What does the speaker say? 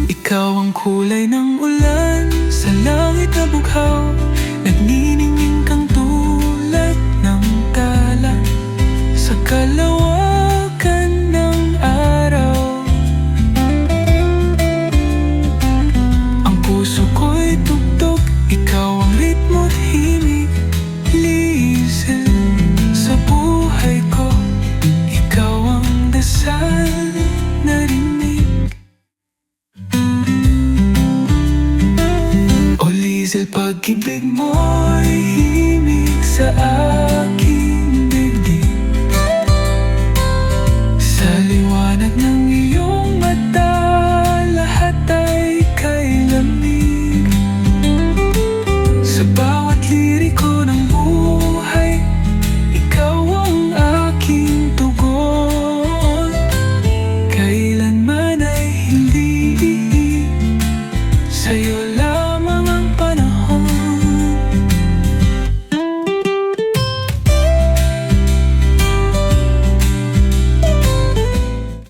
Ikaw ang kulay ng ulan sa langit na bughaw, nagniningning kang tulad ng tala sa kalawakan ng araw. Ang puso ko'y tugtog, ikaw ang ritmo't himig, liisip sa buhay ko, ikaw ang dasal na rinig. O lizel, pag-ibig mo